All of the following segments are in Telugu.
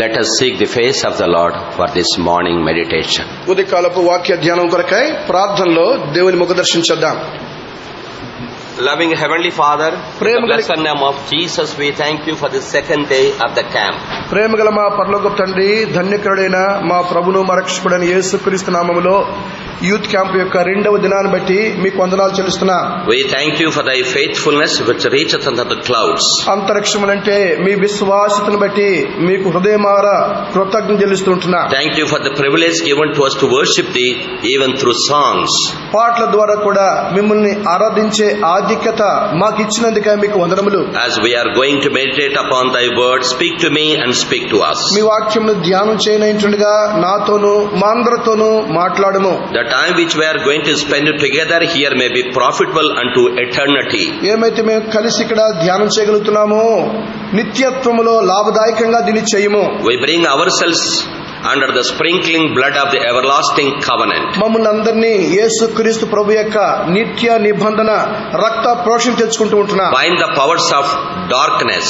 Let us seek the face of the Lord for this morning meditation. ఉదయకాలపు వాక్య ధ్యానం కొరకై ప్రార్థనలో దేవుని ముఖ దర్శించేద్దాం. Loving Heavenly Father, in the blessed name of Jesus, we thank you for the second day of the camp. ప్రేమగల మా పరలోకపు తండ్రి, ధన్యకరుడైన మా ప్రభువును మా రక్షకుడైన యేసుక్రీస్తు నామములో యూత్ క్యాంప్ యొక్క రెండవ దినాన్ని బట్టి మీకు వందనాలు చెల్లిస్తున్నా. We thank you for thy faithfulness which reacheth unto the clouds. అంతరిక్షములంటే మీ విశ్వాసతను బట్టి మీకు హృదయమార కృతజ్ఞత చెల్లిస్తుంటున్నా. Thank you for the privilege given to us to worship thee even through songs. పాటల ద్వారా కూడా మిమ్మల్ని ఆరాధించే ఆధిక్యత మాకు ఇచ్చినందుకే మీకు వందనములు. As we are going to meditate upon thy word, speak to me and speak to us. మీ వాక్యమును ధ్యానం చేయనైతుండగా నాతోను మా అందరితోనూ మాట్లాడుము. The time which we are going to spend together here may be profitable unto eternity. ఏమైతే మేము కలిసి ఇక్కడ ధ్యానం చేయగలుగుతున్నామో నిత్యత్వములో లాభదాయకంగా దీన్ని చేయము. We bring ourselves under the sprinkling blood of the everlasting covenant. మమ్మల్ని అందరినీ యేసుక్రీస్తు ప్రభు యొక్క నిత్య నిబంధన రక్త ప్రోక్షణ తెచ్చుకుంటూ ఉంటున్నా. Bind the powers of darkness.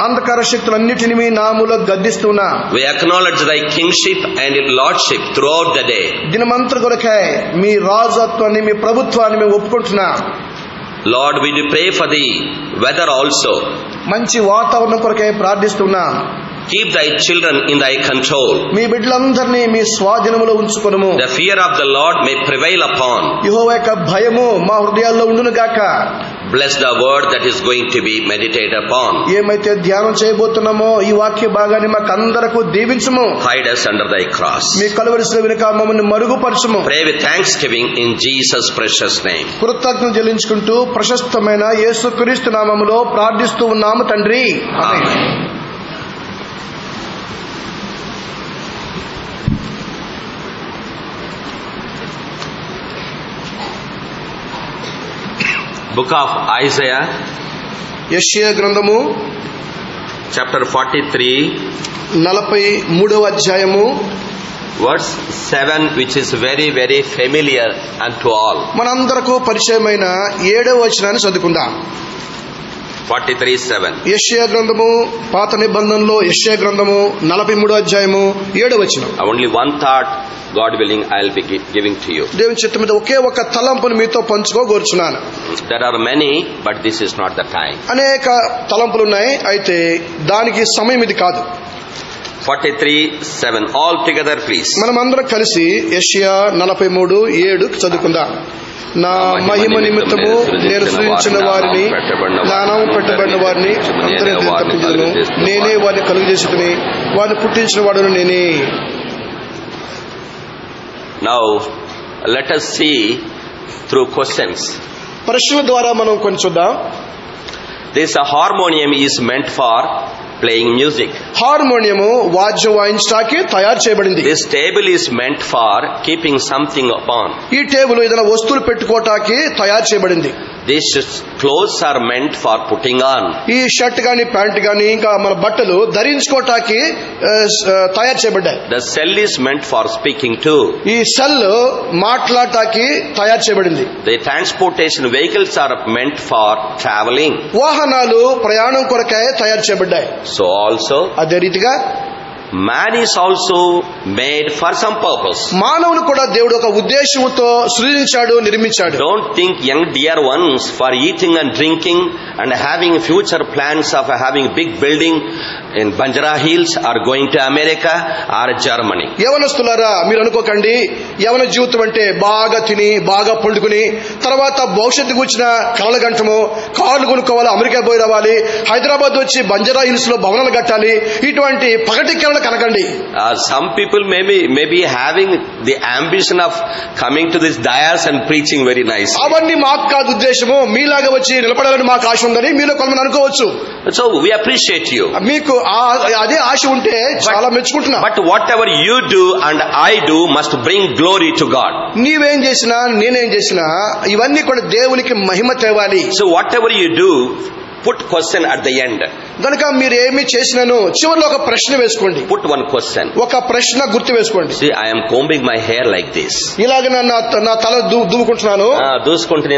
అంధకార శక్తులన్నిటిని మీ నామములో గద్దిస్తున్నా. We acknowledge thy kingship and lordship throughout the day. దినమంతటి కొరకై మీ రాజత్వాన్ని మీ ప్రభుత్వాన్ని మేము ఒప్పుకుంటున్నా. Lord, we do pray for the weather also. మంచి వాతావరణం కొరకై ప్రార్థిస్తున్నా. Keep thy children in thy control. మీ బిడ్డలందరినీ మీ స్వాధీనములో ఉంచుకొనుము. The fear of the Lord may prevail upon. యెహోవా యొక్క భయము మా హృదయాల్లో ఉండును గాక. Bless the word that is going to be meditated upon. ఏమైతే ధ్యానం చేయబోతున్నామో ఈ వాక్య భాగాన్ని మాకు అందరకు దీవించుము. Hide us under thy cross. మీ కలువరి శిలువ వెనుక మమ్మల్ని మరుగుపరచుము. Pray with thanksgiving in Jesus' precious name. కృతజ్ఞత చెల్లించుకుంటూ ప్రశస్తమైన యేసుక్రీస్తు నామములో ప్రార్థిస్తూ ఉన్నాము తండ్రి. ఆమేన్. Book of Isaiah, యెషయా గ్రంథము chapter 43, 43వ అధ్యాయము verse 7, which is very, very familiar unto all. మనందరకు పరిచయమైన 7వ వచనాన్ని చదువుకుందాం. 43:7. యెషయా గ్రంథము పాత నిబంధనలో యెషయా గ్రంథము 43వ అధ్యాయము 7వ వచనం. Only one thought, God willing, I'll be giving to you. దేవుని చిత్తం మీద ఒకే ఒక తలంపును మీతో పంచుకోగోరుచున్నాను. There are many, but this is not the time. అనేక తలంపులు ఉన్నాయి, అయితే దానికి సమయం ఇది కాదు. 43:7. All together, please. మనమందరం కలిసి యెషయా 43:7 చదువుకుందాం. నా మహిమ నిమిత్తము నేను సృజించిన వారిని, నా నామం పెట్టబడిన వారిని అందరినీ తప్పించుదును. నేనే వారిని కలుగజేసుకుని వారిని పుట్టించిన వాడును నేనే. Now let us see through questions. ప్రశ్నల ద్వారా మనం కొన్ని చూద్దాం. This harmonium is meant for playing music. Harmonium వాద్యం వాయించడానికి తయారు చేయబడింది. This table is meant for keeping something upon. ఈ టేబుల్ ఏదైనా వస్తువులు పెట్టుకోవటానికి తయారు చేయబడింది. These clothes are meant for putting on. ఈ షర్ట్ గాని ప్యాంట్ గాని ఇంకా మన బట్టలు ధరించుకోవటానికి తయారు చేయబడ్డాయి. The cell is meant for speaking too. ఈ సెల్ మాట్లాడటానికి తయారు చేయబడింది. The transportation vehicles are meant for traveling. వాహనాలు ప్రయాణం కొరకై తయారు చేయబడ్డాయి. So also అదే రీతిగా man is also made for some purpose. మానవుని కూడా దేవుడు ఒక ఉద్దేశంతో సృజించాడు, నిర్మించాడు. Don't think young dear ones for eating and drinking and having future plans of having big building in Banjara Hills or going to America or Germany. యవనస్తులారా, మీరు అనుకోకండి యవన జీవితం అంటే బాగా తిని బాగా పండుకుని తర్వాత భవిష్యత్తు కూర్చిన కలగంటము, కార్లు కొనుక్కోవాలి, అమెరికా పోయి రావాలి, హైదరాబాద్ వచ్చి బంజారా హిల్స్ లో భవనాలు కట్టాలి, ఇటువంటి పగటి కలలు కనకండి. Some people may be having the ambition of coming to this dais and preaching very nice. అవన్నీ మాకు కాదు ఉద్దేశము, మీలాగా వచ్చి నిలబడాలని మాకు ఆశ ఉందని మీలో కొంతమంది అనుకోవచ్చు. So we appreciate you. మీకు అదే ఆశ ఉంటే చాలా మెచ్చుకుంటున్నా. But whatever you do and I do must bring glory to God. నీవేం చేసినా నేనేం చేసినా ఇవన్నీ కూడా దేవునికి మహిమ తేవాలి. So whatever you do, put question at the end. గనుక మీరు ఏమి చేసినాను చివరిలో ఒక ప్రశ్న వేసుకోండి. Put one question. ఒక ప్రశ్న గుర్తు వేసుకోండి. See, I am combing my hair like this. ఇలాగ నా తల దువ్వుకుంటున్నాను. దూసుకుంటున్నా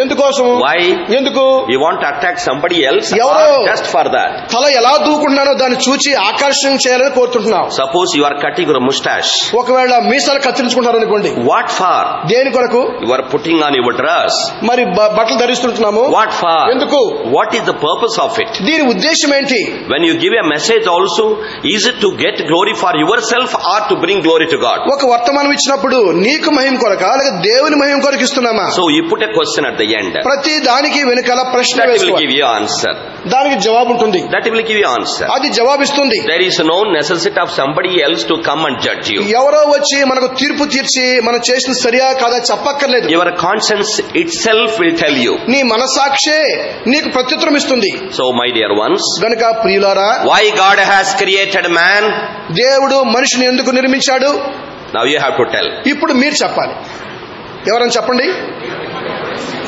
ఎందుకోసం? Why? ఎందుకు? You want to attack somebody else? ఎవరో just for that. తల ఎలా దూవుకుంటున్నానో దాన్ని చూచి ఆకర్షణ చేయాలని కోరుకుంటున్నావు. Suppose you are cutting your mustache. ఒకవేళ మీసాలు కత్తిరించుకుంటారు అనుకోండి. What for? దేని కొరకు? You are putting on your dress. మరి బట్టలు ధరిస్తున్నాము. What for? ఎందుకు? What is the purpose of it? దీని ఉద్దేశం ఏంటి? When you give a message also, is it to get glory for yourself or to bring glory to God? ఒక వర్తమానం ఇచ్చినప్పుడు నీకు మహిమ కొరక లేక దేవుని మహిమ కొరకు ఇస్తున్నామా? So you put a question at the end. ప్రతి దానికి వెనకాల ప్రశ్న That will వేసుకోవాలి. give you answer. దానికి జవాబు ఉంటుంది. That will give you answer. అది జవాబిస్తుంది. There is no necessity of somebody else to come and judge you. ఎవరో వచ్చి మనకు తీర్పు తీర్చి మనం చేసిన సరియా కాదా చెప్పక్కర్లేదు. Your conscience itself will tell you. నీ మనసాక్షే నీకు ప్రత్యుత్తరం ఇస్తుంది. So my dear ones, గనుక ప్రియులారా, why God has created man? దేవుడు మనిషిని ఎందుకు నిర్మించాడు? Now you have to tell. ఇప్పుడు మీరు చెప్పాలి. ఎవరని చెప్పండి.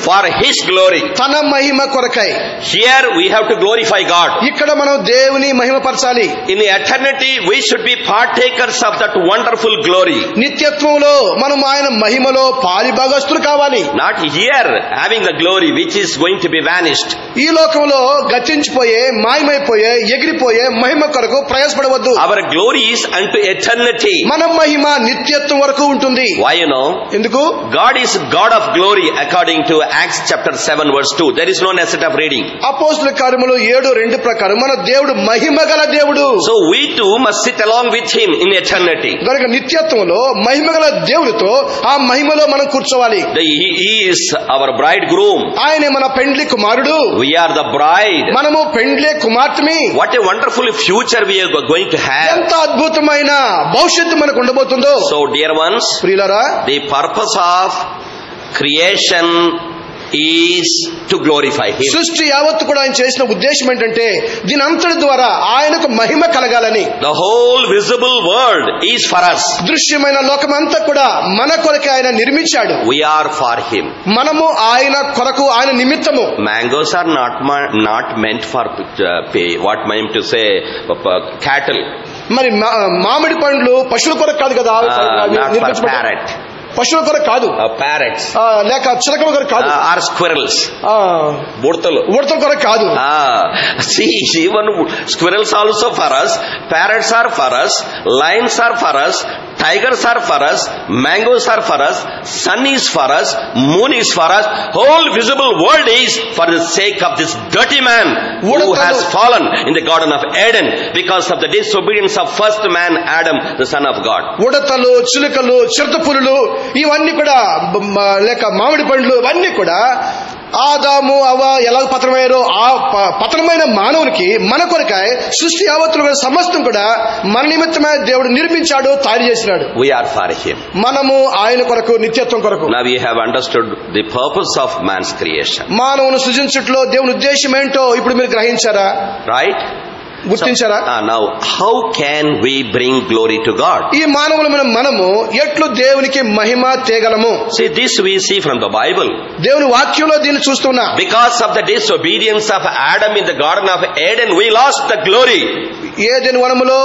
For his glory. తన మహిమ కొరకై. Here we have to glorify God. ఇక్కడ మనం దేవుని మహిమపరచాలి. In eternity we should be partakers of that wonderful glory. నిత్యత్వంలో మనం ఆయన మహిమలో పాలిభాగస్తులు కావాలి. Not here having the glory which is going to be vanished. ఈ లోకంలో గతించిపోయే మాయమైపోయే ఎగిరిపోయే మహిమ కొరకు ప్రయాసపడవద్దు. Our glory is unto eternity. మన మహిమ నిత్యత్వం వరకు ఉంటుంది. Why you know? ఎందుకు? God is God of glory according to Acts chapter 7 verse 2. There is no necessity of reading. అపోస్తలుల కార్యములు 7:2 ప్రకారం మన దేవుడు మహిమ గల దేవుడు. So we too must sit along with him in eternity. గనుక నిత్యత్వంలో మహిమ గల దేవుడితో ఆ మహిమలో మనం కూర్చోవాలి. He is our bridegroom. ఆయనే మన పెండ్లి కుమారుడు. We are the bride. మనము పెండ్లి కుమార్తెమి. What a wonderful future we are going to have. ఎంత అద్భుతమైన భవిష్యత్తు మనకు ఉండబోతుందో. So dear ones, ప్రియులారా, the purpose of creation is to glorify him. సృష్టి యావత్తు కూడా ఆయన చేసిన ఉద్దేశం ఏంటంటే దీని అంతటి ద్వారా ఆయనకు మహిమ కలగాలని. The whole visible world is for us. దృశ్యమైన లోకమంతా కూడా మన కొరకు ఆయన నిర్మించాడు. We are for him. మనము ఆయన కొరకు ఆయన నిమిత్తము. Mangoes are not meant for what I am to say cattle. మరి మామిడి పండ్లు పశువుల కొరకు కాదు కదా. Not for parrot. పశువుల కొరకు కాదు. Parrots. లేక చిలకల కొరకు కాదు. Or squirrels. ఉడతల కొరకు కాదు. See, even squirrels also for us, parrots are for us, lions are for us, tigers are for us, mangoes are for us, sun is for us, moon is for us. Whole visible world is for the sake of this dirty man who has fallen in the Garden of Eden because of the disobedience of first man Adam, the son of God. ఉడతలు, చిలుకలు, చిరుతపులులు ఇవన్నీ కూడా లేక మామిడి పండ్లు ఇవన్నీ కూడా ఆదాము అవ్వ ఎలా పతనమయ్యారో ఆ పతనమైన మానవునికి మన కొరకాయ సృష్టి యావత్తులు సమస్తం కూడా మన నిమిత్తమే దేవుడు నిర్మించాడు, తయారు చేసినాడు. We are for him. మనము ఆయన కొరకు నిత్యత్వం కొరకు. Now we have understood the purpose of man's creation. మానవుని సృజించుటలో దేవుని ఉద్దేశం ఏంటో ఇప్పుడు మీరు గ్రహించారా? Right? గుర్తించారా? Now how can we bring glory to God? ఈ మానవులమైన మనము ఎట్లు దేవునికి మహిమ తేగలము? See, this we see from the Bible. దేవుని వాక్యంలో దీన్ని చూస్తున్నా. Because of the disobedience of Adam in the Garden of Eden, we lost the glory. ఏదెను వనములో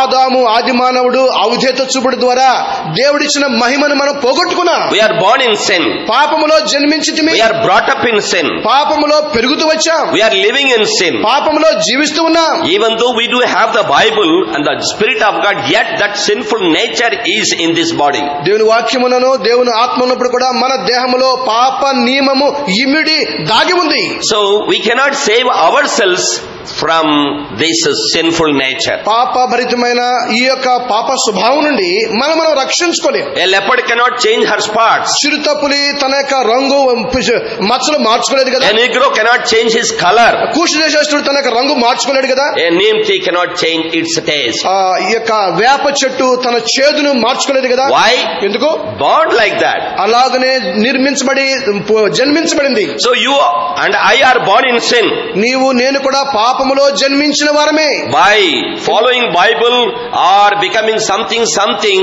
ఆదాము ఆది మానవుడు అవిధేయత చూపుడు ద్వారా దేవుడిచ్చిన మహిమను మనం పోగొట్టుకున్నాం. We are born in sin. పాపములో జన్మించితిమి. We are brought up in sin. పాపములో పెరుగుతూ వచ్చాం. We are living in sin. పాపములో జీవిస్తూ ఉన్నాం. Even though we do have the Bible and the Spirit of God, yet that sinful nature is in this body. దేవుని వాక్యమునను దేవుని ఆత్మ ఉన్నప్పుడు కూడా మన దేహములో పాప నియమము ఇమిడి దాగి ఉంది. So we cannot save ourselves from this sinful nature. పాపభరితమైన ఈ యొక్క పాప స్వభావం నుండి మనం రక్షించుకోలేం. A leopard cannot change her spots. చిరుతపులి తన యొక్క రంగు మచ్చలు మార్చుకోలేదు కదా. A negro cannot change his color. కూషు దేశస్థుడు తన యొక్క రంగు మార్చుకోలేడు కదా. A neem tree cannot change its taste. ఈ యొక్క వేప చెట్టు తన చేదును మార్చుకోలేదు కదా. Why? ఎందుకు? Born like that. అలాగనే జన్మించబడింది. So you and I are born in sin. నీవు నేను కూడా పాప పాపములో జన్మించిన వారమే. By following Bible or becoming something,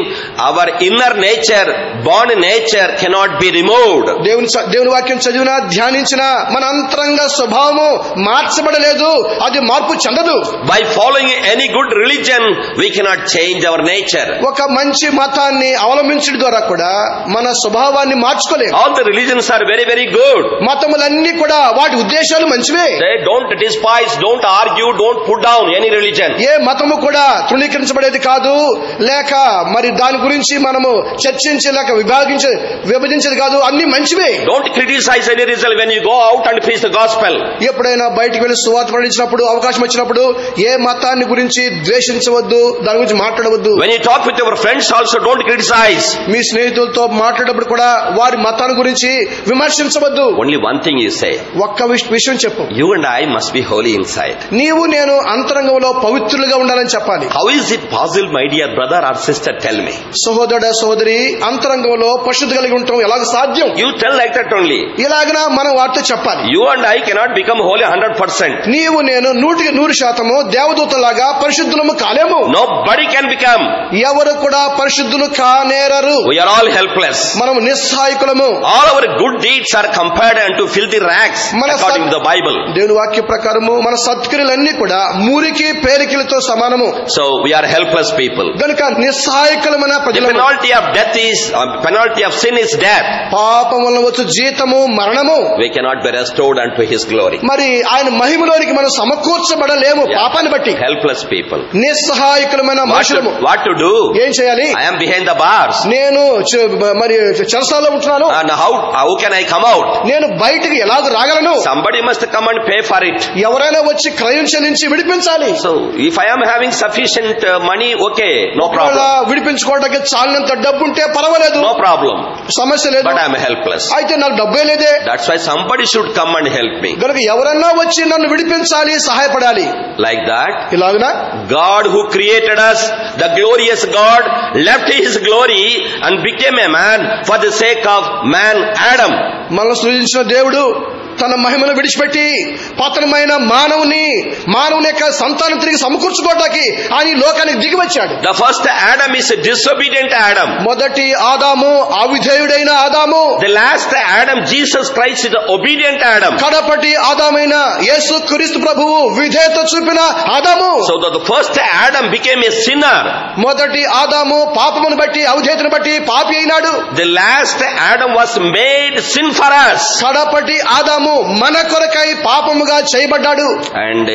our inner nature, born nature cannot be removed. దేవుని వాక్యం చదివినా ధ్యానించినా మన అంతరంగ స్వభావము మార్చబడలేదు, అది మార్పు చెందదు. By following any good religion, we cannot change our nature. ఒక మంచి మతాన్ని అవలంబించడం ద్వారా కూడా మన స్వభావాన్ని మార్చుకోలేము. All the religions are very, very good. మతములన్నీ కూడా వాటి ఉద్దేశాలు మంచివే. They don't despise, don't argue, don't put down any religion. ఏ మతము కూడా తృణీకరించబడేది కాదు, లేక మరి దాని గురించి మనము చర్చించి లేక విభజించేది కాదు, అన్ని మంచివే. Don't criticize any religion when you go out and preach the gospel. ఎప్పుడైనా బయటికి వెళ్లి సువార్త ప్రకటించినప్పుడు అవకాశం వచ్చినప్పుడు ఏ మతాన్ని గురించి ద్వేషించవద్దు, దాని గురించి మాట్లాడవద్దు. When you talk with your friends also, don't criticize. మీ స్నేహితులతో మాట్లాడేటప్పుడు కూడా వారి మతాన్ని గురించి విమర్శించవద్దు. Only one thing you say. ఒక్క విషయం చెప్పు. You and I must be holy inside. నీవు నేను అంతరంగంలో పవిత్రులుగా ఉండాలని చెప్పాలి. How is it possible, my dear brother or sister? Tell me. సహోదరుడా సహోదరి, అంతరంగంలో పరిశుద్ధి కలిగి ఉండటం ఎలాగ సాధ్యం? You tell like that only. ఇలాగన మనం వారితో చెప్పాలి. You and I cannot become holy 100%. నీవు నేను 100% దేవదూతలాగా పరిశుద్ధులము కాలేము. Nobody can become. ఎవరు కూడా పరిశుద్ధులు కానేరరు. We are all helpless. మనం నిస్సహాయకులము. All our good deeds are compared unto filthy rags according to the Bible. దేవుని వాక్య ప్రకారము మన సత్క్రియలన్నీ కూడా మురికి పేరికలతో సమానము. So we are helpless people. గనుక నిస్సహాయకులమైన ప్రజలు. The penalty of sin is death. పాపం వలన వచ్చు జీతము మరణము. We cannot be restored unto his glory. మరి ఆయన మహిమలోనికి మనం సమకూర్చబడలేము పాపాన్ని బట్టి. Helpless people. నిస్సహాయకులమైన మనుషులము. What to do? ఏం చేయాలి? I am behind the bars. నేను మరి చెరసాలలో ఉంటున్నాను. And how can I come out? నేను బయటికి ఎలాగ రాగలను? Somebody must come and pay for it. ఎవరైనా వచ్చి క్రయం చెల్లించి విడిపించాలి. So if I am having sufficient money, okay, no problem. విడిపించుకోవడానికి చాలినంత డబ్బు ఉంటే పర్వాలేదు, no problem. సమస్య లేదు. But I am helpless. అయితే నాకు డబ్బే లేదే. That's why somebody should come and help me. కనుక ఎవరన్నా వచ్చి నన్ను విడిపించాలి, సహాయపడాలి. Like that, ఇలాగనా God who created us, the glorious God, left his glory and became a man for the sake of man Adam. మనల్ని సృజించిన దేవుడు తన మహిమను విడిచిపెట్టి పతనమైన మానవుని యొక్క సంతానం తిరిగి సమకూర్చుకోవడానికి ఆయన లోకానికి దిగి వచ్చాడు. The first Adam is a disobedient Adam. మొదటి ఆదాము అవిధేయుడైన ఆదాము. The last Adam, Jesus Christ, is the obedient Adam. కడపటి ఆదామైన యేసు క్రీస్తు ప్రభువు విధేయత చూపిన ఆదాము. So the first Adam became a sinner. మొదటి ఆదాము పాపమును బట్టి అవిధేయతను బట్టి పాపి అయినాడు. The last Adam was made sin for us. కడపటి ఆదాము మన కొరకై పాపముగా చేయబడ్డాడు. And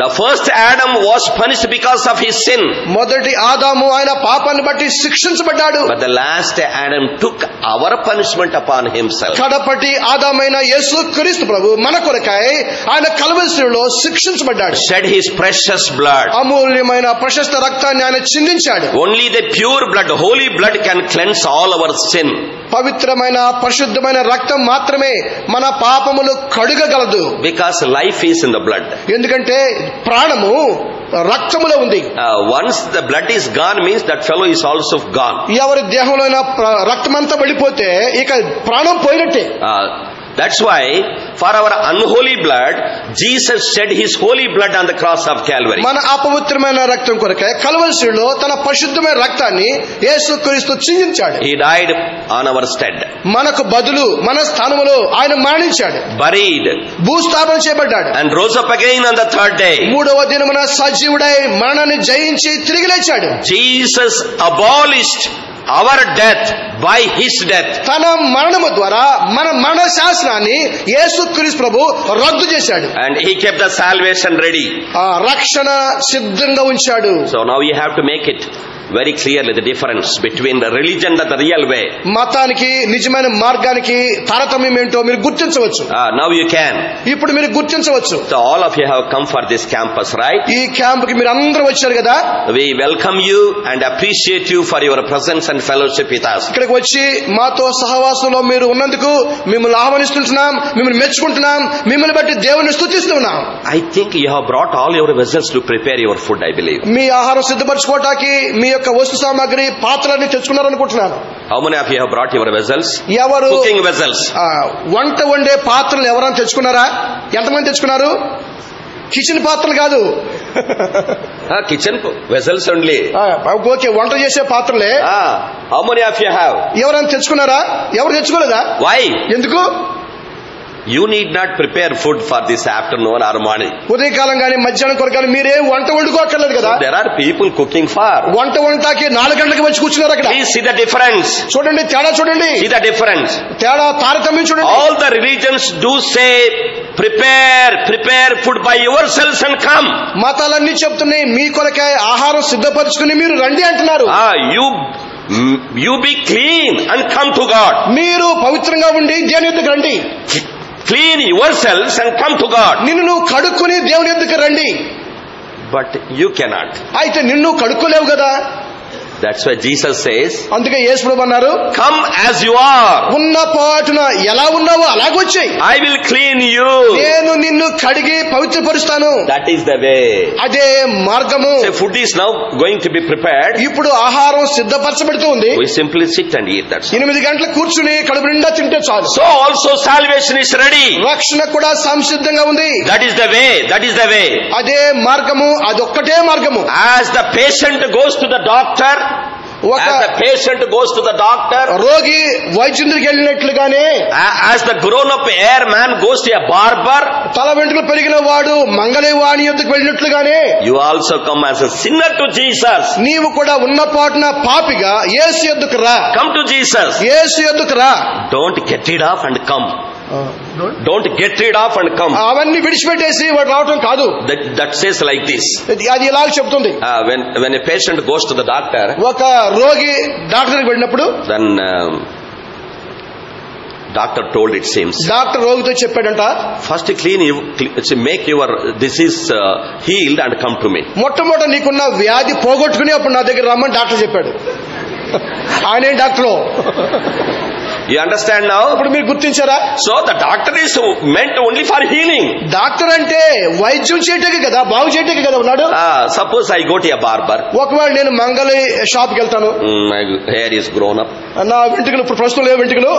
the first Adam was punished because of his sin. మొదటి ఆదాము ఆయన పాపాన్ని బట్టి శిక్షించబడ్డాడు. But the last Adam took our punishment upon himself. కడపటి ఆదామైన యేసు క్రీస్తు ప్రభు మన కొరకై ఆయన కల్వరిలో శిక్షించబడ్డాడు. Shed his precious blood. అమూల్యమైన ప్రశస్త రక్తాన్ని ఆయన చిందించాడు. Only the pure blood, holy blood can cleanse all our sin. పవిత్రమైన పరిశుద్ధమైన రక్తం మాత్రమే మన పాపములు కడుగగలదు. Because life is in the blood. ఎందుకంటే ప్రాణము రక్తములో ఉంది. Once the blood is gone means that fellow is also gone. ఎవరి దేహంలో రక్తమంతా వెళ్ళిపోతే ఇక ప్రాణం పోయినట్టే. That's why for our unholy blood, Jesus shed his holy blood on the cross of Calvary. మన అపవిత్రమైన రక్తం కొరకై కల్వరిలో తన పరిశుద్ధమైన రక్తాన్ని యేసుక్రీస్తు చిందించాడు. He died on our stead. మనకు బదులు మన స్థానములో ఆయన మరణించాడు. Buried. భూస్థాపన చేయబడ్డాడు. And rose up again on the third day. మూడవ దినమున సజీవుడై మరణాన్ని జయించి తిరిగి లేచాడు. Jesus abolished our death by his death. తన మరణము ద్వారా మన మరణ శాసనాన్ని యేసుక్రీస్తు ప్రభు రద్దు చేశాడు. And he kept the salvation ready. ఆ రక్షణ సిద్ధంగా ఉంచాడు. So now you have to make it very clearly the difference between the religion and the real way. మతానికి నిజమైన మార్గానికి తారతమ్యం ఏంటో మీరు గుర్తించవచ్చు. Now you can. ఇప్పుడు మీరు గుర్తించవచ్చు. So all of you have come for this campus, right? ఈ క్యాంప్ కి మీరు అందరూ వచ్చారు కదా. We welcome you and appreciate you for your presence and fellowship with us. ఇక్కడికి వచ్చి మాతో సహవాసంలో మీరు ఉన్నందుకు మిమ్మల్ని ఆహ్వానిస్తున్నాం, మిమ్మల్ని మెచ్చుకుంటున్నాం, మిమ్మల్ని బట్టి దేవుని స్తుతిస్తున్నాం. I think you have brought all your vessels to prepare your food, I believe. మీ ఆహారం సిద్ధపరచుకోవడానికి మీ యొక్క వస్తు సామాగ్రి పాత్రలన్నీ తెచ్చుకున్నారనుకుంటున్నాను. How many of you have brought your vessels? ఎవరు cooking vessels? వంట వండే పాత్రలు ఎవరైనా తెచ్చుకున్నారా? ఎంతమంది తెచ్చుకున్నారు? కిచెన్ పాత్రలు కాదు, కిచెన్ వెసల్స్ ఓన్లీ. ఓకే, వంట చేసే పాత్రలే. How many of you have? ఎవరైనా తెచ్చుకున్నారా? ఎవరు తెచ్చుకోలేదా? వై? ఎందుకు? You need not prepare food for this afternoon or morning. ఉదయకాలం గానీ మధ్యాహ్నం కొరకు కానీ మీరేం వంట వండుకోక్కర్లేదు కదా. There are people cooking for. వంటకి 4 గంటలకు వచ్చి కూర్చున్నారు అక్కడ. Please see the difference. చూడండి తేడా, చూడండి See the difference. తేడా, తారతమ్యం చూడండి. All the religions do say prepare food by yourselves and come. మతాలన్నీ చెప్తున్నాయి మీ కొరకే ఆహారం సిద్ధపరచుకుని మీరు రండి అంటున్నారు. You be clean and come to God. మీరు పవిత్రంగా ఉండి దేవుని యొద్దకు రండి. Clean yourselves and come to God. నిన్ను నువ్వు కడుక్కుని దేవుని యొద్దకు రండి. But you cannot. అయితే నిన్ను కడుక్కోలేవు కదా. That's why Jesus says, అందుకే యేసు ప్రభువు అన్నారు, come as you are. ఉన్న పాటున ఎలా ఉన్నావో అలాగొచ్చేయి. I will clean you. నేను నిన్ను కడిగి పవిత్రపరుస్తాను. That is the way. అదే మార్గము. So food is now going to be prepared. ఇప్పుడు ఆహారం సిద్ధపరచబడుతూ ఉంది. We simply sit and eat. That's 8 గంటలకు కూర్చుని కడుపు నిండా తింటే చాలు. So also salvation is ready. రక్షణ కూడా సంసిద్ధంగా ఉంది. That is the way. That is the way. అదే మార్గము, అదొక్కటే మార్గము. As the patient goes to the doctor, as the patient goes to the doctor, రోగి వైద్యుడికి వెళ్ళినట్లుగానే, as the grown up air man goes to a barber, తల వెంట్రుకలు పెరిగిన వాడు మంగళవాణి యొద్దకు వెళ్ళినట్లుగానే, you also come as a sinner to Jesus. నీవు కూడా ఉన్న పాటున పాపిగా యేసు యొద్దకు రా. Come to Jesus. యేసు యొద్దకు రా. Don't get rid of and come. Don't get rid of and come. అవన్నీ విడిచిపెట్టేసి వాడు రావటం కాదు. That says like this. అది ఇలా చెప్తుంది. When a patient goes to the doctor, ఒక రోగి డాక్టర్కి వెళ్ళినప్పుడు, then doctor told, it seems, doctor రోగితో చెప్పాడంట, first make your disease healed and come to me. మొట్టమొదట నీకున్న వ్యాధి పోగొట్టుకుని అప్పుడు నా దగ్గర రమ్మని డాక్టర్ చెప్పాడు. ఆయనే డాక్టరు. You understand now? ఇప్పుడు మీరు గుర్తించారా? So the doctor is meant only for healing. Doctor అంటే వైద్యం చేయటకే కదా, బాగు చేయటకే కదా ఉన్నాడు. Suppose I go to a barber. ఒకవేళ నేను మంగళి షాప్ కి వెళ్తాను, my hair is grown up, నా వెంట్రుకలు ఇప్పుడు ప్రస్తుతం లేవు, వెంట్రుకలు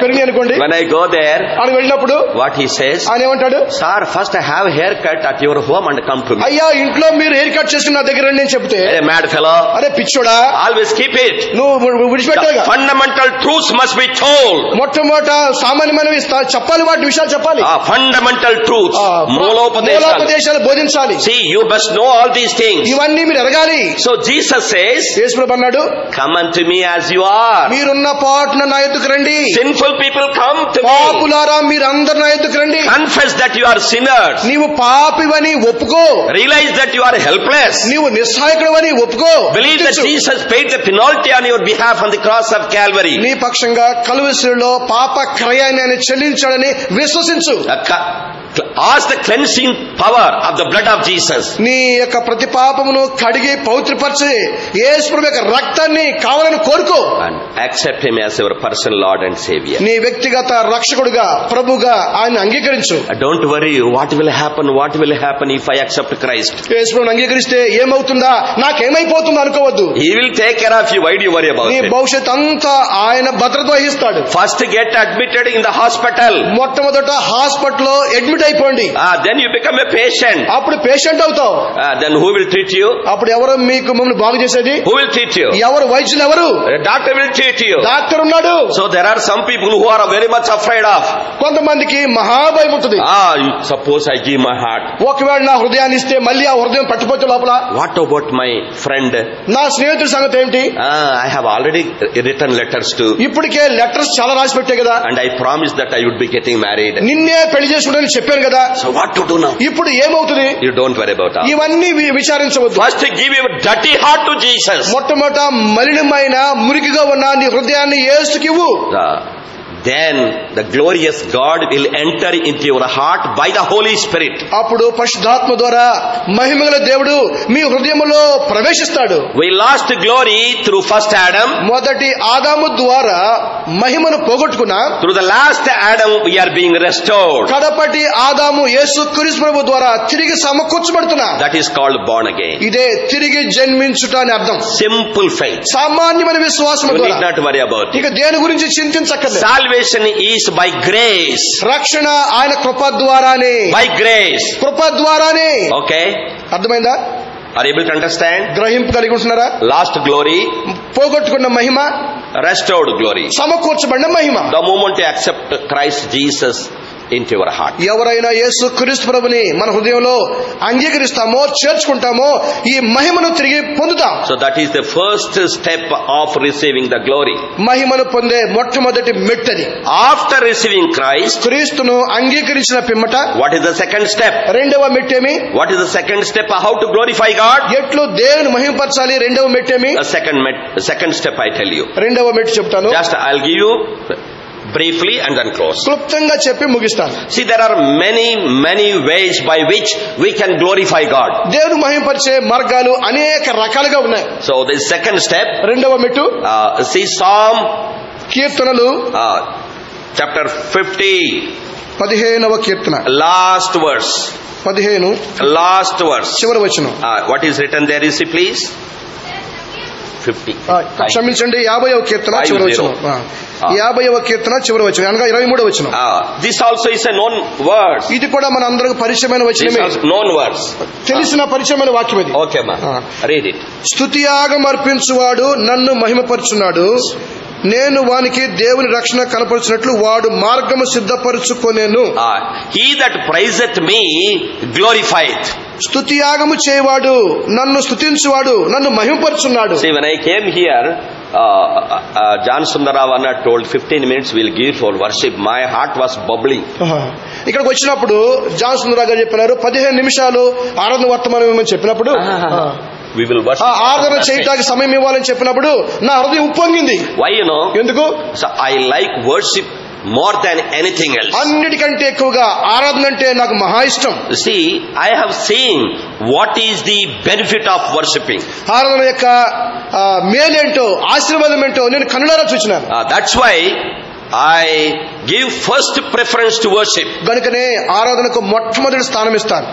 పెరిగి అనుకోండి. When I go there, అని వెళ్ళినప్పుడు what he says, ఆయన ఏమంటాడు, sir, first I have hair cut at your home and come to me. అయ్యా ఇంట్లో మీరు హెయిర్ కట్ చేసుకుని నా దగ్గర రండి అని చెప్తే, hey mad fellow, అరే పిచ్చోడా, always keep it. నువ్వు విడిచిపెట్టాగా. Fundamental truths must be told. మొట్టమొదట సామాన్యమైనవి చెప్పాలి, వాటి విషయాలు చెప్పాలి. Fundamental truths, మూలోపదేశాలు బోధించాలి. See, you must know all these things. ఇవన్నీ మీరు ఎరగాలి. So Jesus says, యేసు ప్రభువు అన్నాడు, come unto me as you are. మీరున్న పాటున నా యొద్దకు రండి. Sinful people come to me. పాపులారా మీరందరూ నా యొద్దకు రండి. Confess that you are sinners. నీవు పాపివని ఒప్పుకో. Realize that you are helpless. నీవు నిస్సహాయకుడవని ఒప్పుకో. Believe that Jesus paid the penalty on your behalf on the cross of Calvary. నీ పక్షంగా కలువరిలో పాప క్రయాన్ని ఆయన చెల్లించాడని విశ్వసించు. Ask the cleansing power of the blood of Jesus. నీ యొక్క ప్రతి పాపమును కడిగి పవిత్రపరిచి యేసు ప్రభు యొక్క రక్తాన్ని కావాలని కోరుకో. And accept him as your personal Lord and Savior. నీ వ్యక్తిగత రక్షకుడుగా ప్రభుగా ఆయన అంగీకరించు. Don't worry what will happen if I accept Christ. యేసు ప్రభువుని అంగీకరిస్తే ఏమవుతుందా, నాకేమైపోతుందా అనుకోవద్దు. He will take care of you. Why do you worry about నీ it? భవిష్యత్ అంతా ఆయన భద్రత వహిస్తాడు. First get admitted in the hospital. మొట్టమొదట హాస్పిటల్లో అడ్మిట్ అయిపోండి. Then you become a patient. అప్పుడు పేషెంట్ అవుతావు. Then who will treat you? అప్పుడు ఎవరు మీకు మమ్మల్ని బాగు చేసేది? Who will treat you? ఎవరు వైద్యులు ఎవరు? Doctor will treat you. Doctor ఉన్నాడు. So there are some people who are very much afraid of. కొంతమందికి మహాభయం ఉంటుంది. Suppose I give my heart. ఒకవేళ నా హృదయాన్ని ఇస్తే మళ్ళీ ఆ హృదయం పట్టిపోతే లోపల. What about my friend? నా స్నేహితుడి సంగతి ఏమిటి? I have already written letters to. ఇప్పటికే లెటర్స్ చాలా రాసి పెట్టే కదా. And I promised that I would be getting married. నిన్నే పెళ్లి చేసుకుంటానని చెప్పాను కదా. So what to do now? ఇప్పుడు ఏమవుతుంది? You don't worry about that. ఇవన్నీ విచారించవద్దు. First give your dirty heart to Jesus. మొట్టమొదట మలినమైన మురికిగా ఉన్న నీ హృదయాన్ని యేసుకి ఇవ్వు. Then the glorious God will enter into your heart by the Holy Spirit. అప్పుడు పరిశుద్ధాత్మ ద్వారా మహిమగల దేవుడు మీ హృదయములో ప్రవేశిస్తాడు. We lost glory through first Adam. మొదటి ఆదాము ద్వారా మహిమను పోగొట్టుకున్నాం. Through the last Adam we are being restored. కడపటి ఆదాము యేసు క్రీస్తు ప్రభు ద్వారా తిరిగి సమకూర్చబడుతున్నాం. That is called born again. ఇదే తిరిగి జన్మించుట అని అర్థం. Simple faith. సామాన్యమైన విశ్వాసం ద్వారా. You need not worry about it. ఇక దేని గురించి చింతించక్కర్లేదు. Salvation is by grace. రక్షణ ఆయన కృప ద్వారానే. By grace. కృప ద్వారానే. Okay. అర్థమైందా? Are you able to understand? గ్రహింపు కలిగి ఉంటున్నారా? Lost glory, పోగొట్టుకున్న మహిమ, restored glory. సమకూర్చబడిన Mahima. The moment you accept Christ Jesus into your heart. ఎవరైనా యేసు క్రీస్తు ప్రభుని మన హృదయంలో అంగీకరిస్తామో చేర్చుకుంటామో ఈ మహిమను తిరిగి పొందుతాం. So that is the first step of receiving the glory. మహిమను పొందే మొట్టమొదటి మెట్టది. After receiving Christ, క్రీస్తును అంగీకరించిన పిమ్మట what is the second step? రెండవ మెట్టేమి? What is the second step? How to glorify God? ఎట్లు దేవుని మహిమపరచాలి? రెండవ మెట్టేమి? The second step I tell you. రెండవ మెట్టు చెప్తాను. Just I'll give you briefly and then close. క్లుప్తంగా చెప్పి ముగిస్తాను. See, there are many ways by which we can glorify God. దేవుని మహిమపరిచే మార్గాలు అనేక రకాలుగా ఉన్నాయి. So the second step, రెండవ మెట్టు see Psalm కీర్తనలు chapter 50, 15వ కీర్తన last verse, 15 last verse. చివరి వచనం. What is written there? You see, please. 50. క్షమించండి, 50వ కీర్తన చివరి వచనం. 50వ కీర్తన చివరి వచనం అనగా 23వ వచనం. This also is a known word. ఇది కూడా మన అందరికి పరిచయమైన వచనమే. Known words. తెలిసిన పరిచయమైన వాక్యం ఇది. Okay ma. Read it. స్తుతియాగం అర్పించువాడు నన్ను మహిమపరచున్నాడు. నేను వానికి దేవుని రక్షణ కనపరిచినట్లు వాడు మార్గము సిద్ధపరచుకొనేను. He that praiseth me glorifieth. స్తుతియాగము చేయవాడు నన్ను స్తుతించువాడు నన్ను మహిమపరచున్నాడు. See, when I came here, John Sundarava told 15 minutes we'll give for worship. My heart was bubbling. ఇక్కడికి వచ్చినప్పుడు జాన్ సుందరరావు గారు చెప్పినారు 15 నిమిషాలు ఆరాధన వర్తమానం చెప్పినప్పుడు We will worship. ఆరాధన చేయడానికి సమయం ఇవ్వాలని చెప్పినప్పుడు నా హృదయం ఉప్పొంగింది. Why, you know? ఎందుకు? So I like worship more than anything else. అన్నిటికంటే ఎక్కువగా ఆరాధన అంటే నాకు మహా ఇష్టం. See, I have seen what is the benefit of worshiping. ఆరాధన యొక్క మేలేంటో ఆశీర్వాదం ఏంటో నేను కన్నులారా చూచినాను. That's why I give first preference to worship. గనుకనే ఆరాధనకు మొట్టమొదటి స్థానం ఇస్తాను.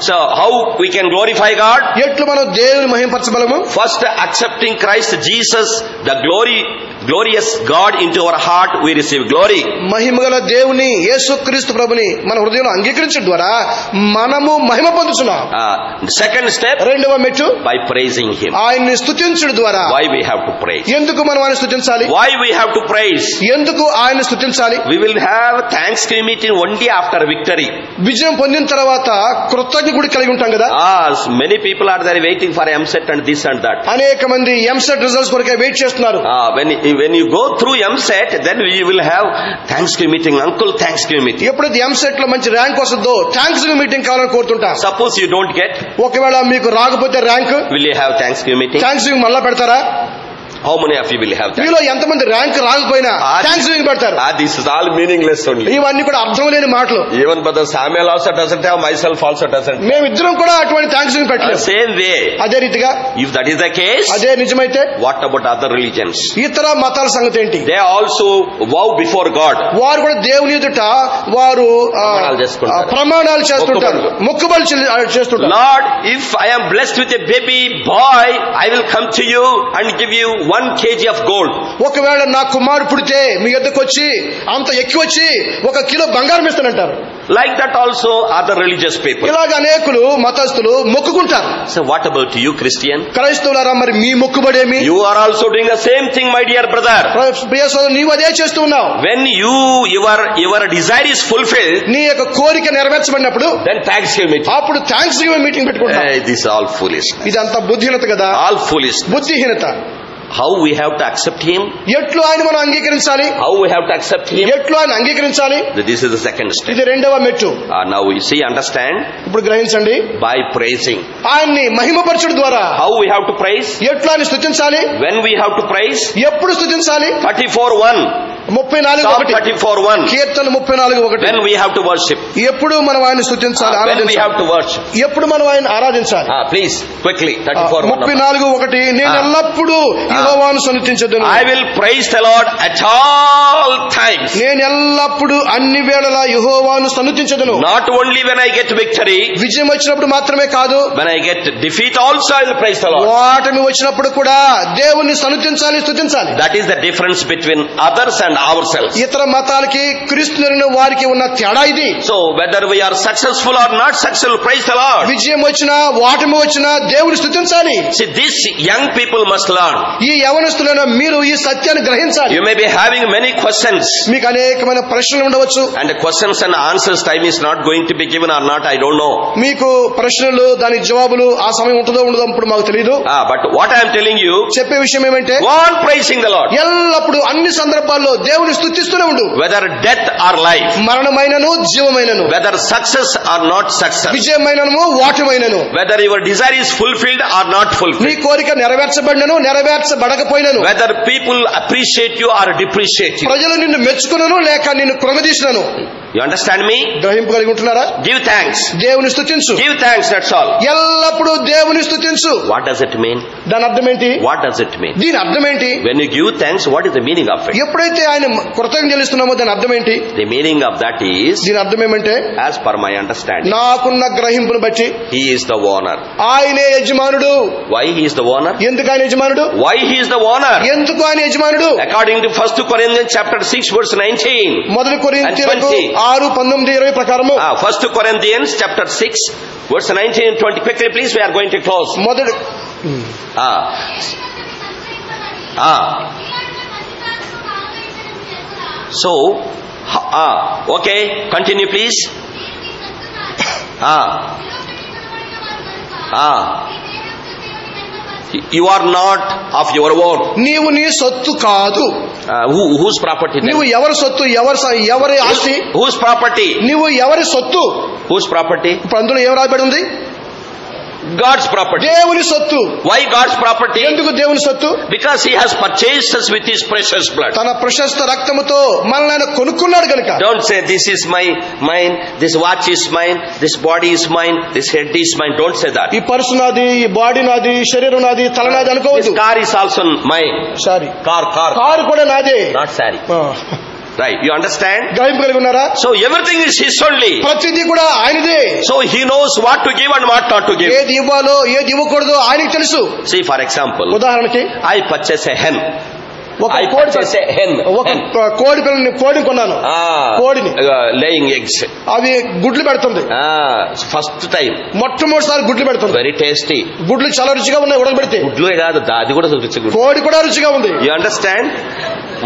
So how we can glorify God? ఎట్లు మనం దేవుని మహిమపరచగలము? First, accepting Christ Jesus, the glorious God into our heart, we receive glory. మహిమగల దేవుని యేసుక్రీస్తు ప్రభుని మన హృదయంలో అంగీకరించడం ద్వారా మనము మహిమ పొందుతున్నాం. Second step, రెండవ మెట్టు by praising Him. ఆయన్ని స్తుతించడం ద్వారా. Why we have to praise? ఎందుకు మనం ఆయన్ని స్తుతించాలి? Why we have to praise? ఎందుకు ఆయన్ని స్తుతించాలి? We will have thanksgiving meeting only after victory. విజయం పొందిన తర్వాత కృతజ్ఞత కలిగి ఉంటాం కదా. Many people are there waiting for MSET and this and that. అనేక మంది ఎంసెట్ రిజల్ట్స్ కొరకే వెయిట్ చేస్తున్నారు. When you go through MSET, then we will have Thanksgiving meeting, Uncle Thanksgiving meeting. ఎప్పుడైతే ఎంసెట్ లో మంచి ర్యాంక్ వస్తుందో థ్యాంక్స్గివింగ్ మీటింగ్ కావాలని కోరుతుంటాం. Suppose you don't get, ఒకవేళ మీకు రాకపోతే rank, will you have Thanksgiving meeting? థ్యాంక్స్గివింగ్ మళ్ళా పెడతారా? How many of you will have that? మీలో ఎంతమంది ర్యాంక్ రాకపోయినా థ్యాంక్స్గివింగ్ పెడతారు? This is all meaningless only. ఇవన్నీ కూడా అర్థం లేని మాటలు. Even brother Samuel also doesn't have, myself also doesn't. మేమిద్దరం కూడా అటువంటి థ్యాంక్స్గివింగ్ పెట్టలేదు. Same way. అదే రీతిగా if that is the case, అదే నిజమైతే what about other religions? ఇతర మతాల సంగతి ఏంటి? They also vow before God. వారు కూడా దేవుని ఎదుట వారు ప్రమాణాలు చేస్తుంటారు, మొక్కుబడులు చేస్తుంటారు. Lord, if I am blessed with a baby boy, I will come to you and give you 1 kg of gold. ఒకవేళ నా కుమారుడు పుడితే మీ యొద్దకు వచ్చి అంత ఎక్కువ వచ్చి 1 కిలో బంగారం ఇస్తానంటారు. Like that also other religious people. ఇలాగ అనేకులు మతస్థులు మొక్కుకుంటారు. So what about you, Christian? క్రైస్తవులారా, మరి మీ మొక్కుబడేమి? You are also doing the same thing, my dear brother. ప్రియ సోదరుడు, నీవు అదే చేస్తూ ఉన్నావు. When your desire is fulfilled, నీ యొక్క కోరిక నెరవేర్చబడినప్పుడు then Thanksgiving, అప్పుడు థ్యాంక్స్గివింగ్ మీటింగ్ పెట్టుకుంటాం. This is all foolish. ఇదంతా బుద్ధిహీనత కదా. All foolish. బుద్ధిహీనత. How we have to accept Him? ఎట్లు ఆయన మనం అంగీకరించాలి? How we have to accept Him? ఎట్లు ఆయన అంగీకరించాలి? This is the second step. ఇది రెండవ మెట్టు. Now you see, understand? ఇప్పుడు గ్రహించండి. By praising. ఆయన్ని మహిమపరచడం ద్వారా. How we have to praise? ఎట్లు ఆయన స్తుతించాలి? When we have to praise? ఎప్పుడు స్తుతించాలి? 34:1. 34:1 కీర్తన 34:1. When we have to worship. ఎప్పుడు మనం ఆయన స్తుతించాలి, ఆరాధించాలి. When we have to worship. ఎప్పుడు మనం ఆయన ఆరాధించాలి? Please quickly 34:1. 34:1 నేను ఎల్లప్పుడూ యెహోవాను స్తుతించెదను. I will praise the Lord at all times. నేను ఎల్లప్పుడూ అన్ని వేళలా యెహోవాను స్తుతించెదను. Not only when I get victory. విజయం వచ్చినప్పుడు మాత్రమే కాదు, when I get defeat also I will praise the Lord. వాటమి వచ్చినప్పుడు కూడా దేవుని స్తుతించాలి. That is the difference between others and and ourselves. ఇతర మతాలకి క్రీస్తుని వారికి ఉన్న తేడా ఇది. So whether we are successful or not successful, praise the Lord. విజయం వచ్చినా ఓటమి వచ్చినా దేవుని స్తుతించాలి. See, these young people must learn. ఈ యవనస్తులైన మీరు ఈ సత్యాన్ని గ్రహించాలి. You may be having many questions. మీకు అనేకమైన ప్రశ్నలు ఉండవచ్చు. And the questions and answers time is not going to be given or not, I don't know. మీకు ప్రశ్నలు దానికి జవాబులు ఆ సమయం ఉంటుందో ఉండదో ఇప్పుడు మాకు తెలియదు. But what I am telling you, చెప్పే విషయం ఏమంటే go on praising the Lord. ఎల్లప్పుడు అన్ని సందర్భాల్లో దేవుని స్తుతిస్తూనే ఉండు. Whether death or life, మరణమైనను జీవమైనను, whether success or not success, విజయమైనను ఓటమైనను, whether your desire is fulfilled or not నీ fulfilled, కోరిక నెరవేర్చబడినను నెరవేర్చబడకపోయినను, whether people appreciate you or depreciate you. ప్రజలు నిన్ను మెచ్చుకునను లేక నిన్ను కృంగదీసినను. You understand me? గ్రహింపు కలిగి ఉంటున్నారా? Give thanks. దేవుని స్తుతించు. Give thanks, that's all. ఎల్లప్పుడు దేవుని స్తుతించు. What does it mean? దాని అర్థం ఏంటి? What does it mean? దీని అర్థం ఏంటి? When you give thanks, what is the meaning of it? ఎప్పుడైతే ఆయన కృతజ్ఞతలు చెల్లిస్తున్నామో దాని అర్థం ఏంటి? The meaning of that is, దీని అర్థం ఏమంటే, as per my understanding, నాకున్న గ్రహింపును బట్టి he is the owner. ఆయనే యజమానుడు. Why he is the owner? ఎందుకు ఆయన యజమానుడు? Why he is the owner? ఎందుకు ఆయన యజమానుడు? According to 1 Corinthians chapter 6 verse 19. మొదటి కొరింథీయులకు 6, 19, 20 ప్రకారము. 1 Corinthians chapter 6 verse 19 and 20. Quickly please, we are going to close. మొదటి So okay, continue please. You are not of your own. నీవు నీ సొత్తు కాదు. Whose property then? నువ్వు ఎవరి సొత్తు? ఎవరి ఆస్తి? Whose property? నువ్వు ఎవరి సొత్తు? Whose property? ఇప్పుడు అందులో ఏం రాయబడి ఉంది? God's property. దేవుని సొత్తు. Why God's property? ఎందుకు దేవుని సొత్తు? Because he has purchased us with his precious blood. తన ప్రశస్త రక్తముతో మనల్ని ఆయన కొనుక్కున్నాడు కనుక. Don't say this is mine, this watch is mine, this body is mine, this head is mine. Don't say that. ఈ పర్సు నాది, ఈ బాడీ నాది, శరీరం నాది, తల నాది This అనుకోవద్దు. car is also mine. Sorry, Car. Car కూడా నాదే. Not sari. Right, you understand? గ్రహింపు కలిగి ఉన్నారా? So everything is his only. ప్రతిదీ కూడా ఆయనదే. So he knows what to give and what not to give. ఏది ఇవ్వాలో ఏది ఇవ్వకూడదో ఆయనకి తెలుసు. See, for example, ఉదాహరణకి I purchase a hen. ఒక కోడి కొన్నాను. కోడిని laying eggs. అవి గుడ్లు పెడుతుంది. First time. మొట్టమొదటిసారి గుడ్లు పెడుతుంది. Very tasty. గుడ్లు చాలా రుచిగా ఉన్నాయి ఉడకబెడితే. గుడ్లే కాదు, అది కూడా రుచిగా. కోడి కూడా రుచిగా ఉంది. You understand?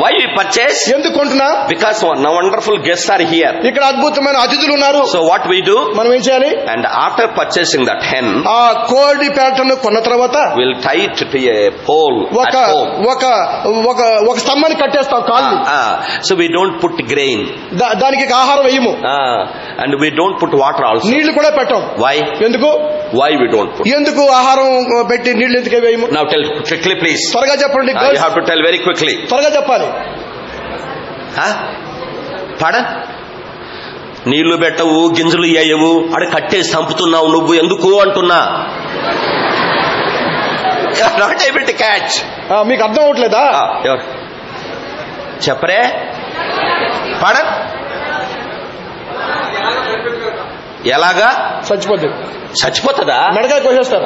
Why we purchase? ఎందుకు కొంటున్నా? Because now wonderful guests are here. ఇక్కడ అద్భుతమైన అతిథులు ఉన్నారు. So what we do? మనం ఏం చేయాలి? And after purchasing that hen, ఆ కోడి పేటను కొన్న తర్వాత we'll tie it to a pole at home. ఒక స్తంభాన్ని కట్టేస్తాం కాళ్ళు. So we don't put grain. దానికి ఆహారం వేయము. And we don't put water also. నీళ్లు కూడా పెట్టం. Why? ఎందుకు? Why we don't put? ఎందుకు ఆహారం పెట్టి నీళ్లు ఎందుకు వేయము? Now tell quickly please. త్వరగా చెప్పండి. You have to tell very quickly. త్వరగా చెప్పాలి. Pardon? నీళ్లు పెట్టవు, గింజలు ఇయ్యవు, అడ కట్టేసి చంపుతున్నావు, నువ్వు ఎందుకు అంటున్నా. Not able to catch. మీకు అర్థం అవట్లేదా? ఎవరు చెప్పరే? Pardon? ఎలాగా? చచ్చిపోతుందా? మెడకాయ కోసేస్తారు.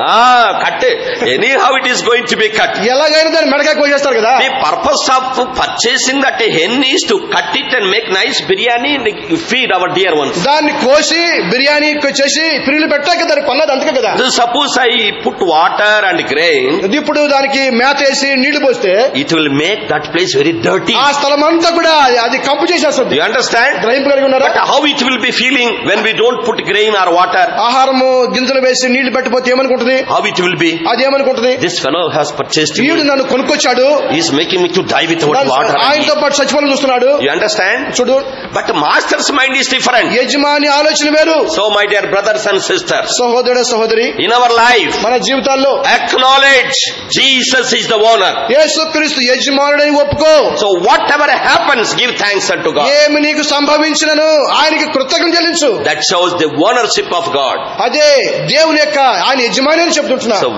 కట్టే any how it is going to be cut. ఎలాగైనా దాన్ని మెడకాయ కోసేస్తారు కదా. The purpose of purchasing that hen is to cut it and make nice biryani and feed our dear ones. దాన్ని కోసి బిర్యానీ చేసి పిల్లలు పెట్టాక దాన్ని కొన్నది అంతే కదా. Suppose I put water and grain, ఇప్పుడు దానికి మేత వేసి నీళ్లు పోస్తే it will make that place very dirty. ఆ స్థలం అంతా కూడా అది కంపు చేసేస్తుంది. You understand? గ్రహింపు కలిగి ఉన్నారా? But how it will be feeling when we don't put grain or water? ఆహారము గింజలు వేసి నీళ్లు పెట్టకపోతే ఏమనుకుంటుంది? How it will be? అది ఏమనుకుంటుంది? This fellow has purchased me. వీడు నన్ను కొనుక్కొచ్చాడు. He is making me to die without water. ఆయనతో పాటు చచ్చిపోవాలని చూస్తున్నాడు. You understand? చూడు. But master's mind is different. యజమాని ఆలోచన వేరు. So my dear brothers and sisters, సహోదరుడు సహోదరి, in our life, మన జీవితాల్లో acknowledge Jesus is the owner. యేసుక్రీస్తు యజమానుడని ఒప్పుకో. So whatever happens, give thanks unto God. ఏమి నీకు సంభవించినను ఆయనకి కృతజ్ఞత చెల్లించు. That shows the ownership of God. అదే దేవుని యొక్క ఆయన యజమాని అని చెప్తుంటున్నా. So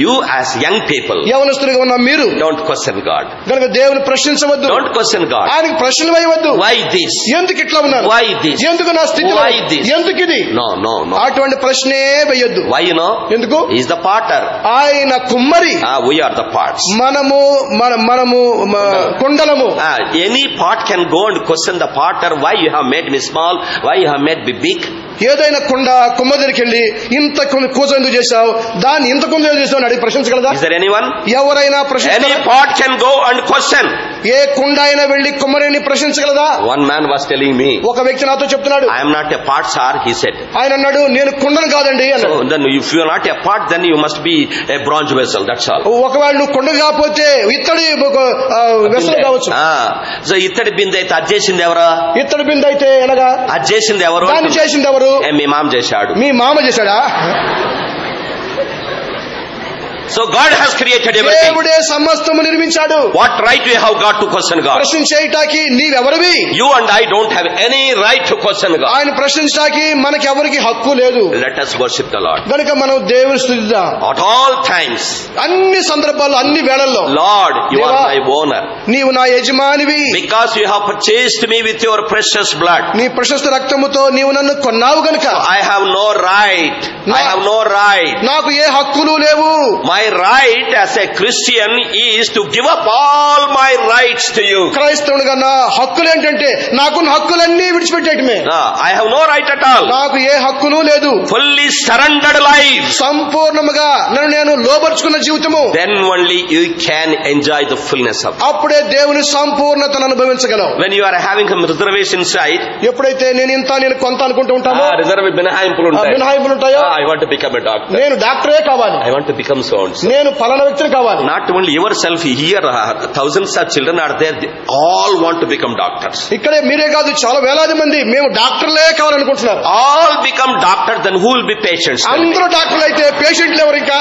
you as young people, యవనస్తులుగా ఉన్న మీరు, don't question God. కనుక దేవుని ప్రశ్నించవద్దు. Don't question God. ఆయనకి ప్రశ్నలు వేయవద్దు. Why this? ఎందుకు ఇట్లా ఉన్నాను? Why this? ఎందుకు నా స్థితి? Why this? ఎందుకు ఇది? No. అటువంటి ప్రశ్నే వేయొద్దు. Why you know? ఎందుకు? He is the potter. ఆయన కుమ్మరి. We are the parts. మనము కుండలము. Any part can go and question the potter, why you have made me small, why you have made me big. ఏదైనా కుండ కుమ్మ దగ్గరికి వెళ్ళి ఇంత కూజ ఎందుకు చేశావు, దాన్ని ఇంత కుంద ఎందుకు చేశావు అని అడిగి ప్రశ్నించగలదా? Is there anyone? ఎవరైనా Any pot can go and question. ఏ కుండ అయినా వెళ్లి కుమ్మరిని ప్రశ్నించగలదా? One man was telling me, ఒక వ్యక్తి నాతో చెప్తున్నాడు, I am not a pot, sir, he said. ఆయన అన్నాడు, నేను కుండను కాదండి అన్నాడు. So then if you are not a pot, then you must be a bronze vessel, that's all. ఒకవేళ నువ్వు కుండ కాకపోతే ఇత్తడి వెసలు కావచ్చు. సో ఇత్తడి బిందె అయితే అది చేసింది ఎవరు? ఇత్తడి బిందె అయితే ఎలాగా? అది చేసింది ఎవరు? దాన్ని చేసింది ఎవరు? మీ మామ చేశాడు. మీ మామ చేశాడా? So God has created everything. దేవుడే సమస్తము నిర్మించాడు. What right do you have got to question God? ప్రశ్నించేయటానికి నీవెవరివి? You and I don't have any right to question God. ఆయన ప్రశ్నించడానికి మనకి ఎవరికి హక్కు లేదు. Let us worship the Lord. గనుక మనం దేవుని స్తుతిద్దాం. At all times. అన్ని సందర్భాల్లో అన్ని వేళల్లో. Lord, you are my owner. నీవు నా యజమానివి. Because you have purchased me with your precious blood. నీ ప్రశస్త రక్తముతో నీవు నన్ను కొన్నావు గనుక I have no right. I have no right. నాకు ఏ హక్కులు లేవు. My right as a Christian is to give up all my rights to you. క్రైస్తవునిగా నా హక్కులు ఏంటంటే నాకున్న హక్కులన్నీ విడిచిపెట్టేయటమే. I have no right at all. నాకు ఏ హక్కులు లేదు. Fully surrendered life. సంపూర్ణముగా నన్ను నేను లోబర్చుకున్న జీవితము. Then only you can enjoy the fullness of it. అప్పుడే దేవుని సంపూర్ణతను అనుభవించగలవు. When you are having some reservation side, ఎప్పుడైతే నేను కొంత అనుకుంటూ ఉంటామో, మినహాయింపులు ఉంటాయో, I want to become a doctor. నేను డాక్టరే కావాలి. I want to become so and so. నేను ఫలానా వ్యక్తిని కావాలి. Not only yourself, here thousands of children are there, they all want to become doctors. ఇక్కడే మీరే కాదు, చాలా వేలాది మంది మేము డాక్టర్లే కావాలనుకుంటున్నారు. All become doctors, then who will be patients? అందరూ డాక్టర్లు అయితే పేషెంట్లు ఎవరు? ఇంకా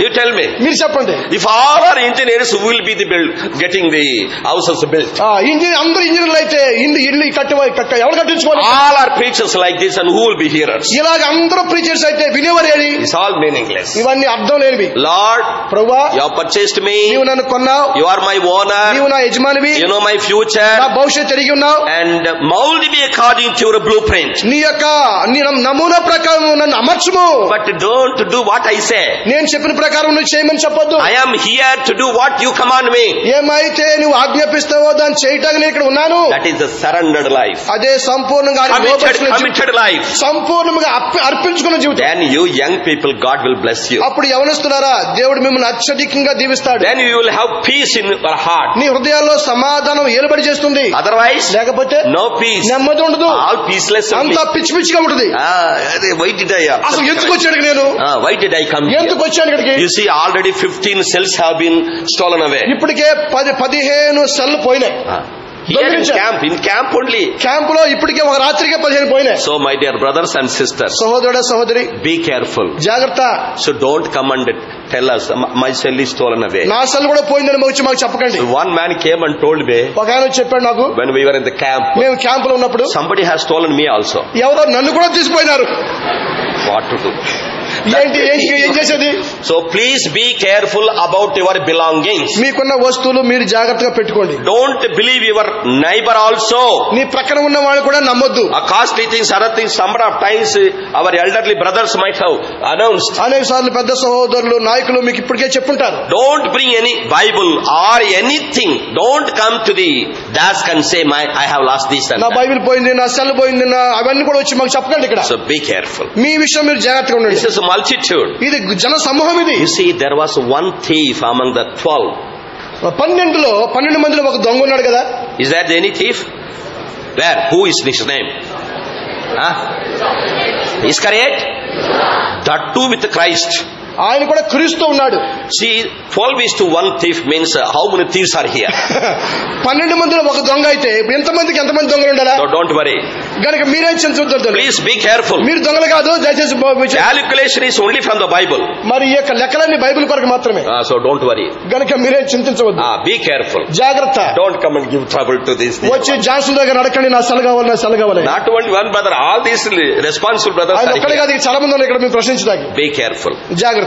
you tell me. మీరు చెప్పండి. If all are engineers, who will be the getting the houses built? అందరూ ఇంజనీర్లు అయితే ఇల్లు ఎవరు కట్టించుకోవాలి? All are preachers like this, and who will be hearers? ఇలాగ అందరూ ప్రీచర్స్ అయితే వినేవారు ఏది? It's all meaningless. ఇవన్నీ అర్థం లేనివి. Lord, ప్రభువా, you have purchased me. నీవు నన్ను కొన్నావు. You are my owner. నీవు నా యజమానివి. You know my future. నా భవిష్యత్తు ఎరిగి ఉన్నావు. And mold me according to your blueprint. నీ నమూనా ప్రకారం నన్ను అమర్చుము. But don't do what I say. నేను చెప్పిన ప్రకారం నువ్వు చేయమని చెప్పొద్దు. I am here to do what you command me. ఏమైతే నువ్వు ఆజ్ఞాపిస్తావో దాన్ని చేయటానికి నేను ఇక్కడ ఉన్నాను. That is the surrendered life. అదే సంపూర్ణంగా committed life. సంపూర్ణంగా అర్పించుకున్న జీవితం. Then you young people, God will bless you. అప్పుడు యవనస్తులారా, దేవుడు మిమ్మల్ని అత్యధికంగా దీవిస్తాడు. Then you will have peace in your heart. నీ హృదయాల్లో సమాధానం ఏలుబడి చేస్తుంది. Otherwise, లేకపోతే no peace. నెమ్మది ఉండదు. All peaceless. అంతా పిచ్చిగా ఉంటుంది. Why did I? అసలు ఎందుకు వచ్చాడు నేను? Why did I come? ఎందుకు వచ్చాను ఇక్కడికి? You see, already 15 cells have been stolen away. ఇప్పటికే 15 సెల్లు పోయినాయి. Here in camp only. Camp లో ఇప్పటికే ఒక రాత్రికి 15 పోయినాయి. So my dear brothers and sisters, సహోదరుడా సహోదరి, be careful. జాగ్రత్త. So don't come and tell us my cell is stolen away. నా సెల్ కూడా పోయిందని వచ్చి మాకు చెప్పకండి. So one man came and told me, ఒక ఆయన చెప్పాడు నాకు, when we were in the camp, మేము క్యాంప్ లో ఉన్నప్పుడు somebody has stolen me also. ఎవరో నన్ను కూడా తీసుకుపోయినారు. What to do? ఏం చేసేది? So please be careful about your belongings. మీకున్న వస్తువులు మీరు జాగ్రత్తగా పెట్టుకోండి. Don't believe your neighbor also. నీ ప్రక్కన ఉన్న వాళ్ళు కూడా నమ్మొద్దు. A costly things, other things, number of times our elderly brothers might have announced. అనేక సార్లు పెద్ద సహోదరులు నాయకులు మీకు ఇప్పటికే చెప్పుంటారు. Don't bring any Bible or anything. Don't come to the desk and say I have lost this and నా బైబిల్ పోయింది, నా సెల్ పోయింది, అవన్నీ కూడా వచ్చి మాకు చెప్పకండి ఇక్కడ. So be careful. మీ విషయం మీరు జాగ్రత్తగా ఉండండి. This is a multitude. ఇది జన సమూహం ఇది. You see, there was one thief among the 12. 12 మందిలో ఒక దొంగ ఉన్నాడు కదా. Is there any thief? Where? Who is his name? Iscariot? That too with Christ. ఆయన కూడా క్రీస్తు ఉన్నాడు. See, 12:1 thief means how many thieves are here? 12 మందిలో ఒక దొంగ అయితే ఎంతమందికి ఎంతమంది దొంగలు ఉండాలా? So don't worry. గనుక మీరేం చింతించొద్దు. Please be careful. మీరు దొంగలు కాదు, దయచేసి. Calculation is only from the Bible. మరి ఈ యొక్క లెక్కలన్నీ బైబిల్ కొరకు మాత్రమే. So don't worry. గనుక మీరేం చింతించవద్దు. Be careful. జాగ్రత్త. Don't come and give trouble to these thieves. వచ్చి జాన్సన్ దగ్గర అడగండి, నా సెల కావాలి, నా సెల కావాలి. Not only one brother, all these responsible brothers are here. చాలా మంది ఉన్నారు ఇక్కడ మీరు ప్రశ్నించడానికి. Be careful. జాగ్రత్త.